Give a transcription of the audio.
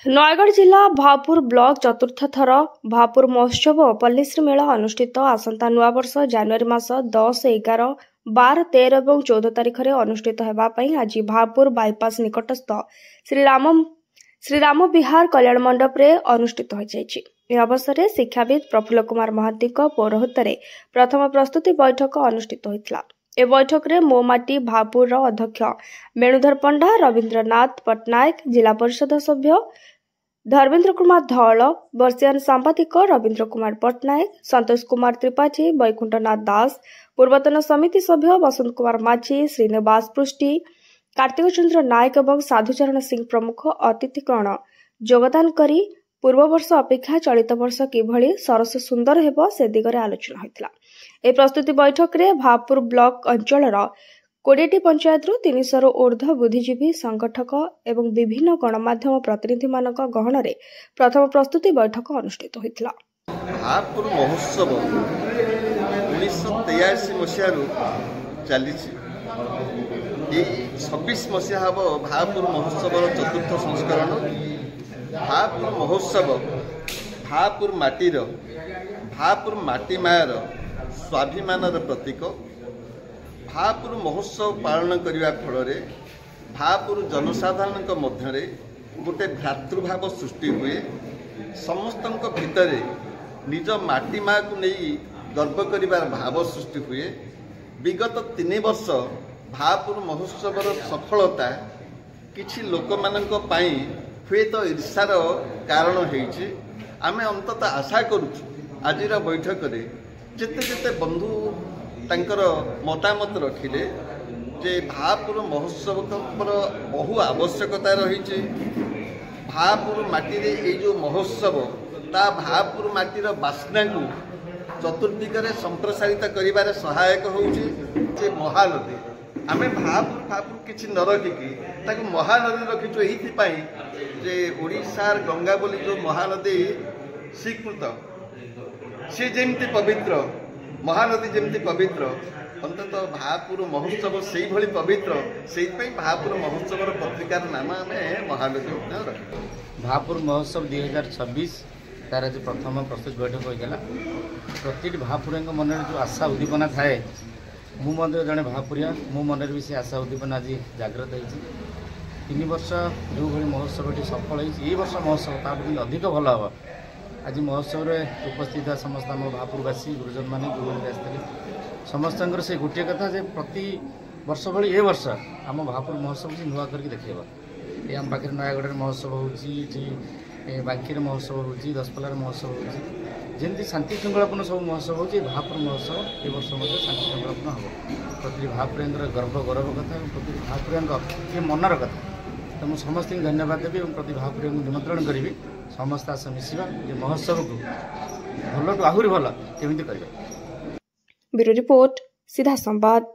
नयगढ़ जिला भापुर ब्लॉक चतुर्थ थर भापुर महोत्सव पल्लीश्री मेला अनुष्ठित आसंता नुआ वर्ष जनवरी मास 10, 11, 12, 13 और 14 तारिख में अनुष्ठित होगापाई आज भापुर बाईपास निकटस्थ श्रीराम विहार कल्याण मंडप रे अनुष्ठित हो जायछि। यह अवसर में शिक्षाविद प्रफुल्ल कुमार महांती पौरोहित्य रे प्रथम प्रस्तुति बैठक अनुष्ठित होइतला। ए बैठक रे मोमाटी भापुर अध्यक्ष वेणुधर पंडा, रवींद्रनाथ पट्टनायक, जिला परिषद सभ्य धर्मेन्द्र कुमार धौल, वर्षियान सांबादिक रवींद्र कुमार पट्टनायक, संतोष कुमार त्रिपाठी, वैकुंठनाथ दास, पूर्वतन समिति सभ्य वसंत कुमार माझी, श्रीनिवास पृष्टि, कार्तिक चंद्र नायक और साधुचरण सिंह प्रमुख अतिथिगण योगदान करी पूर्व वर्ष अपेक्षा चलित वर्ष किभली सरस सुंदर हेब से दिगरे आलोचना होइतला। ए प्रस्तुति बैठक रे भापुर ब्लॉक अंचलर 20टी पंचायत 300 ऊर्ध्व बुद्धिजीवी संगठक एवं विभिन्न गणमाध्यम प्रतिनिधि मानक गहन रे प्रथम प्रस्तुति बैठक अनुष्ठित होइतला। भापुर महोत्सव 1983 मसीहारू चलीछि। 26 मसीहा हम भापुर महोत्सव चतुर्थ संस्करण। भापुर महोत्सव भापुर माटीर भापुर माटी मायर स्वाभिमान प्रतीक। भापुर महोत्सव पालन करने फल भापुर जनसाधारण मध्य गोटे भ्रातृभाव सृष्टि हुए। समस्त भितर निज माटी माँ को नहीं गर्व कर भाव सृष्टि हुए। विगत 3 वर्ष भापुर महोत्सव सफलता किछि लोक मानक पई हुए तो ईर्षार कारण होइछि। आमे अंततः आशा करूछु आजिर बैठक रे जेते जेते बंधु तांकर मतामत रखिले जे भापुर महोत्सव बहु आवश्यकता रही। भापुर माटी रे ए जो महोत्सव ता भापुर माटीर बास्ना को चतुर्दिगरे संप्रसारित करिबारे सहायक होउछि। जे महानदी आमे भापुर किछि न रखिकी ताकु महानदी रखिछु एहिथिपाई जे ओडिशार गंगा बोली जो महानदी स्वीकृत से जेमती पवित्र महानदी जमती पवित्र अंततः भापुर महोत्सव से भली पवित्र से भापुर महोत्सव पत्रिकार नाम आम महानदी रख। भापुर महोत्सव 2026 तार आज प्रथम प्रस्तुत बैठक होता। प्रति भापुर मन जो आशा उद्दीपना थाए मु जड़े भापुरिया मो मन भी से आशा उद्दीपना आज जागृत होती। 3 वर्ष जो भाई महोत्सव सफल होती वर्ष महोत्सव ताकि अधिक भल हम। आज महोत्सव में उपस्थित समस्त आम भापुरवासी गुरुजन मैंने गुरुजन आसते समस्त से गोटे कथा जे प्रति वर्ष भली ए वर्ष आम भापुर महोत्सव से नुआ करके देखा। ये आम पाखे नयागढ़ महोत्सव होती, बांकीर महोत्सव होती, दशपल्लार महोत्सव होती, जमी शांति श्रृंखलापूर्ण सब महोत्सव होती। भापुर महोत्सव ए वर्ष शांति श्रृंखलापूर्ण हम। प्रति भापुर गौरव कथा प्रति भापुर ये मनर कथा। तो मुझे समस्त धन्यवाद देवी और प्रति भापुर निमंत्रण करी समस्त आस मिसवा महोत्सव को भल आहरी भल केमी कर। ब्यूरो रिपोर्ट सीधा संवाद।